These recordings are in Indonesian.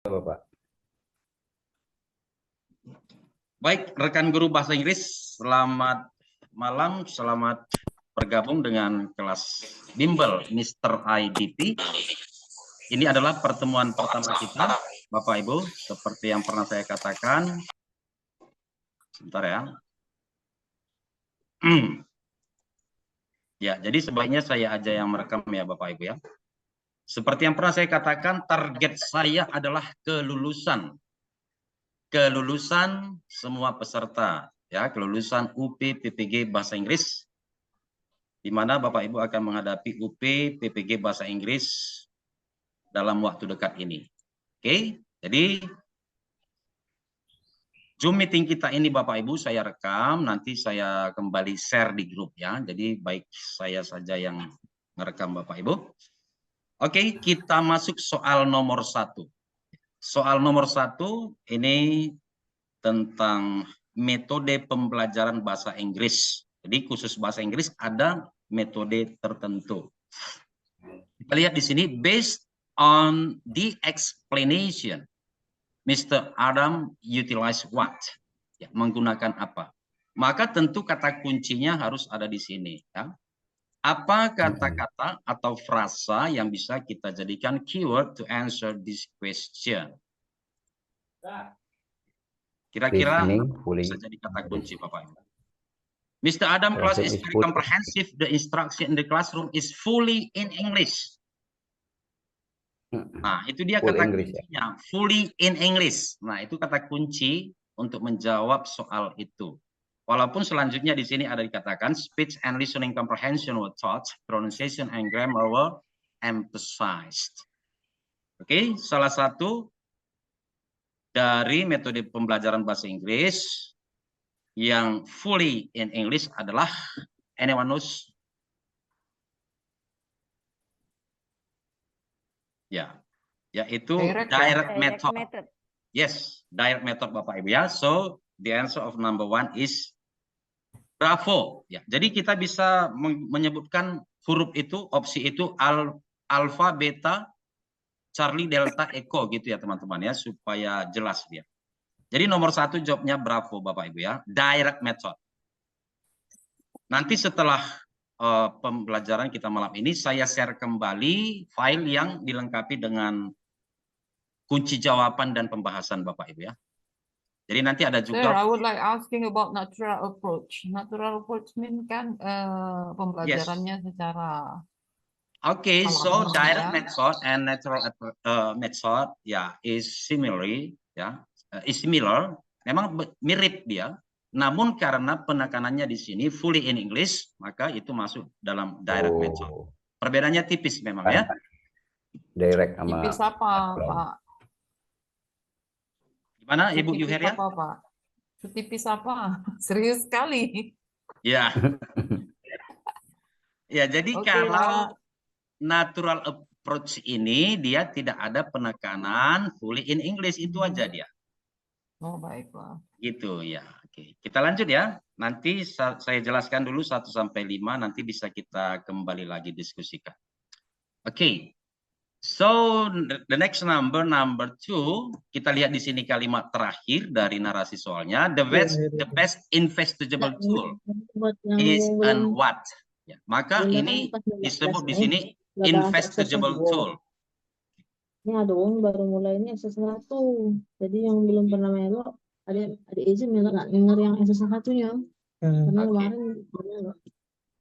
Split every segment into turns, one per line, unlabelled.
Bapak.
Baik, rekan guru bahasa Inggris, selamat malam, selamat bergabung dengan kelas bimbel Mr. IDP. Ini adalah pertemuan pertama kita, Bapak Ibu, seperti yang pernah saya katakan. Sebentar ya. Ya, jadi sebaiknya saya aja yang merekam ya Bapak Ibu ya. Seperti yang pernah saya katakan, target saya adalah kelulusan. Kelulusan semua peserta, ya, kelulusan UP PPG Bahasa Inggris, di mana Bapak Ibu akan menghadapi UP PPG Bahasa Inggris dalam waktu dekat ini. Oke, jadi Zoom meeting kita ini Bapak Ibu saya rekam, nanti saya kembali share di grup ya. Jadi baik saya saja yang merekam Bapak Ibu. Oke, kita masuk soal nomor 1. Soal nomor 1 ini tentang metode pembelajaran bahasa Inggris. Jadi khusus bahasa Inggris ada metode tertentu. Kita lihat di sini, based on the explanation, Mr. Adam utilize what? Ya, menggunakan apa? Maka tentu kata kuncinya harus ada di sini. Ya. Apa kata-kata atau frasa yang bisa kita jadikan keyword to answer this question? Kira-kira bisa jadi kata kunci Bapak Ibu. Mr. Adam class is very comprehensive. The instruction in the classroom is fully in English. Nah, itu dia kata kuncinya, fully in English. Nah, itu kata kunci untuk menjawab soal itu. Walaupun selanjutnya di sini ada dikatakan speech and listening comprehension were taught, pronunciation and grammar were emphasized. Oke, salah satu dari metode pembelajaran bahasa Inggris yang fully in English adalah anyone knows? Ya, yaitu direct method. Yes, direct method Bapak Ibu ya. So the answer of number 1 is bravo. Ya, jadi kita bisa menyebutkan huruf itu, opsi itu alfa, beta, Charlie, delta, Echo gitu ya teman-teman ya, supaya jelas dia. Jadi nomor 1 jawabnya bravo Bapak Ibu ya, direct method. Nanti setelah pembelajaran kita malam ini, saya share kembali file yang dilengkapi dengan kunci jawaban dan pembahasan Bapak Ibu ya. Jadi nanti ada juga.
Sir, I would like asking about natural approach. Natural approach mean kan pembelajarannya secara.
Okay, so direct method and natural method ya is similarly ya is similar. Memang mirip dia. Namun karena penekanannya di sini fully in English, maka itu masuk dalam direct method. Perbedaannya tipis memang ya.
Direct sama
tipis apa, Pak?
Gimana Ibu Yuheria?
Apa, Pak? Setipis apa? Serius sekali.
Ya. Ya, jadi kalau natural approach ini dia tidak ada penekanan fully in English, itu aja dia.
Oh, baiklah. Gitu
ya. Oke, kita lanjut ya. Nanti saya jelaskan dulu 1 sampai 5, nanti bisa kita kembali lagi diskusikan. Oke. So the next number 2, kita lihat di sini kalimat terakhir dari narasi soalnya. The best investigable tool is an what? Ya, maka ini disebut di sini investigable tool.
Ini ada baru mulai ini SS1. Jadi yang belum pernah melok ada izin melok nggak denger yang SS1-nya. Karena kemarin melok.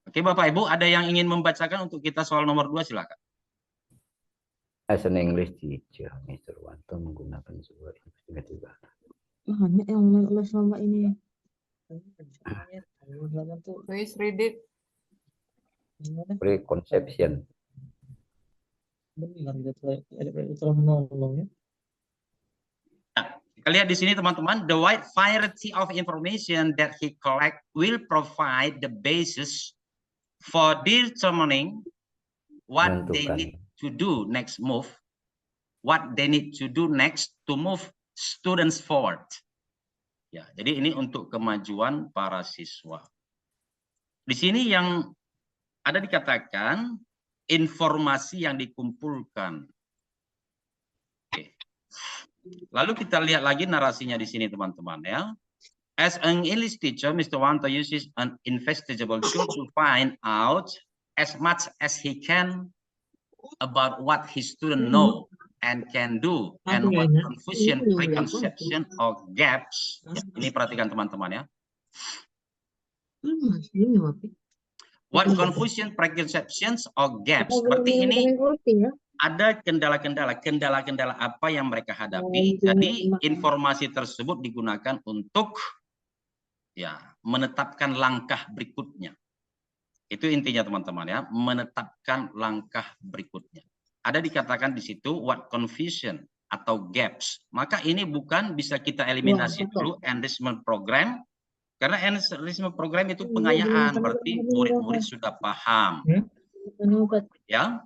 Oke, Bapak Ibu, ada yang ingin membacakan untuk kita soal nomor 2, silakan.
As an English teacher, Mr. Wanto menggunakan sebuah investigatif.
Banyak yang les lomba ini.
Please read it.
Preconception.
Kita lihat di sini teman-teman, the wide variety of information that he collect will provide the basis for determining what they need to do next move, what they need to do next to move students forward. Ya, jadi ini untuk kemajuan para siswa. Di sini yang ada dikatakan informasi yang dikumpulkan. Oke. Lalu kita lihat lagi narasinya di sini teman-teman ya. As an English teacher, Mr. Wanto uses an investigable tool to find out as much as he can about what his student know and can do, and what confusion, preconception, or gaps. Ya, ini perhatikan teman-teman ya. What confusion, preconceptions, or gaps. Berarti ini ada kendala-kendala apa yang mereka hadapi. Jadi informasi tersebut digunakan untuk ya menetapkan langkah berikutnya. Itu intinya teman-teman ya, menetapkan langkah berikutnya. Ada dikatakan di situ what confusion atau gaps. Maka ini bukan bisa kita eliminasi dulu enrichment program, karena enrichment program itu pengayaan, berarti murid-murid sudah paham. Ya.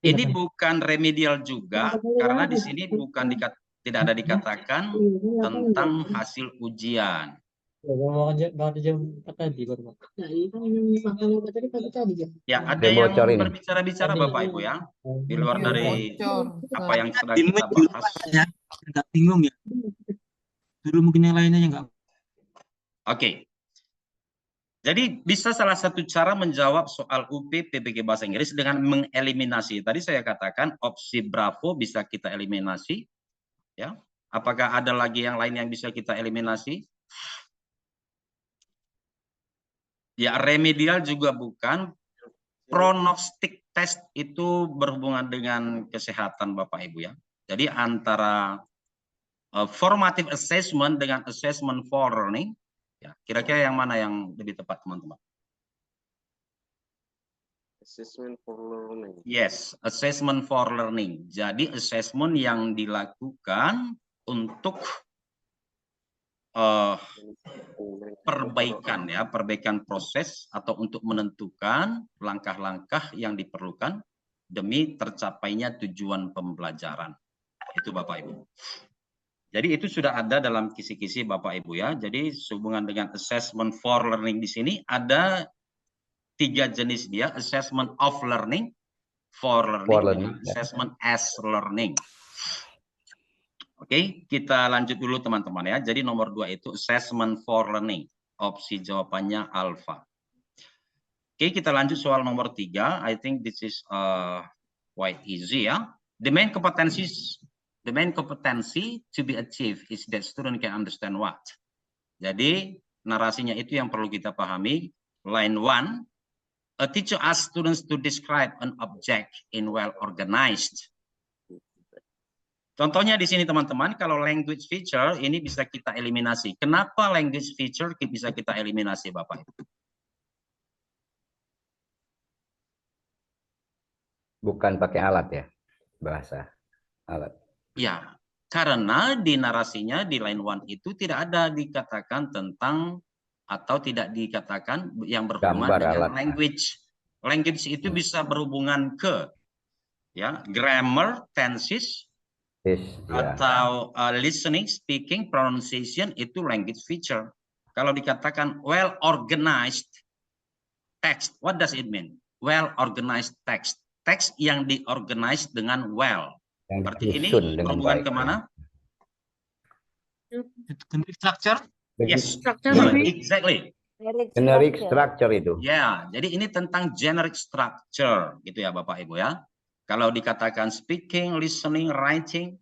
Ini bukan remedial juga, karena di sini bukan tidak ada dikatakan tentang hasil ujian. Ya, ada yang berbicara-bicara Bapak Ibu ya, di luar dari apa yang sudah kita bahas.
Agak bingung ya. Dulu mungkin yang lainnya nggak.
Oke. Jadi bisa salah satu cara menjawab soal UP PPG Bahasa Inggris dengan mengeliminasi. Tadi saya katakan opsi Bravo bisa kita eliminasi. Ya, apakah ada lagi yang lain yang bisa kita eliminasi? Ya, remedial juga bukan. Prognostik test itu berhubungan dengan kesehatan Bapak Ibu ya. Jadi antara formative assessment dengan assessment for learning, ya kira-kira yang mana yang lebih tepat teman-teman?
Assessment for learning.
Yes, assessment for learning. Jadi assessment yang dilakukan untuk perbaikan ya, perbaikan proses atau untuk menentukan langkah-langkah yang diperlukan demi tercapainya tujuan pembelajaran. Itu Bapak Ibu. Jadi itu sudah ada dalam kisi-kisi Bapak Ibu ya. Jadi sehubungan dengan assessment for learning di sini ada 3 jenis dia, assessment of learning, for learning, assessment as learning. Oke, kita lanjut dulu teman-teman ya. Jadi nomor 2 itu assessment for learning. Opsi jawabannya alpha. Oke, kita lanjut soal nomor 3. I think this is quite easy ya. The main competency to be achieved is that student can understand what. Jadi narasinya itu yang perlu kita pahami. Line 1, a teacher asks students to describe an object in well organized. Contohnya di sini teman-teman, kalau language feature ini bisa kita eliminasi. Kenapa language feature bisa kita eliminasi Bapak?
Bukan pakai alat ya, bahasa alat.
Ya, karena di narasinya di line 1 itu tidak ada dikatakan tentang atau tidak dikatakan yang berhubungan
Gambar
dengan
alat.
language. Language itu bisa berhubungan ke ya, grammar, tenses, atau listening, speaking, pronunciation itu language feature. Kalau dikatakan well organized text, what does it mean? Well organized text, teks yang diorganize dengan well.
Yang
berarti ini
baik.
berhubungan kemana?
Structure.
Yes, exactly.
Generic structure itu.
Ya, jadi ini tentang generic structure gitu ya Bapak Ibu ya. Kalau dikatakan speaking, listening, writing,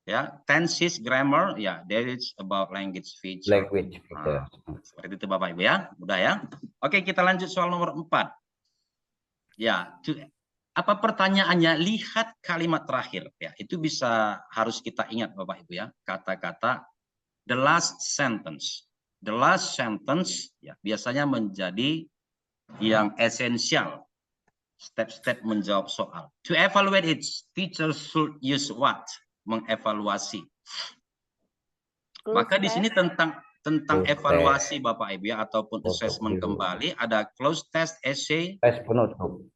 ya, tenses, grammar, ya, that is about language feature.
Language feature.
Seperti itu Bapak Ibu ya, mudah ya. Oke, kita lanjut soal nomor 4. Ya, apa pertanyaannya? Lihat kalimat terakhir, ya. Itu bisa harus kita ingat Bapak Ibu ya. Kata-kata the last sentence. The last sentence, ya, biasanya menjadi yang esensial. Step-step menjawab soal. To evaluate it, teachers should use what? Mengevaluasi. Maka di sini tentang evaluasi Bapak Ibu ya, ataupun assessment kembali, ada closed test, essay,
tes penutup,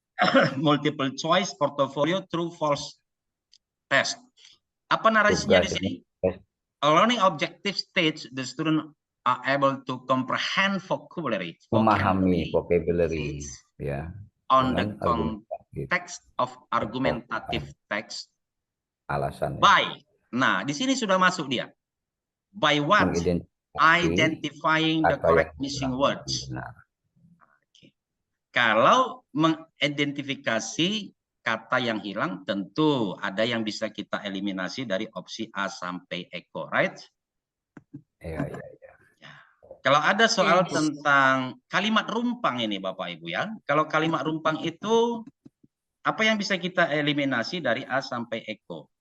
multiple choice, portfolio, true false test. Apa narasinya di sini? A learning objective stage the student are able to comprehend vocabulary,
memahami vocabulary ya.
On the context of argumentative text
Alasan.
By. Nah, di sini sudah masuk dia. By what? Identifying the
kata
correct
yang
missing
kurang
words.
benar.
Kalau mengidentifikasi kata yang hilang, tentu ada yang bisa kita eliminasi dari opsi A sampai Eko, right?
Iya.
Kalau ada soal tentang kalimat rumpang ini Bapak Ibu ya. Kalau kalimat rumpang itu apa yang bisa kita eliminasi dari A sampai Eko?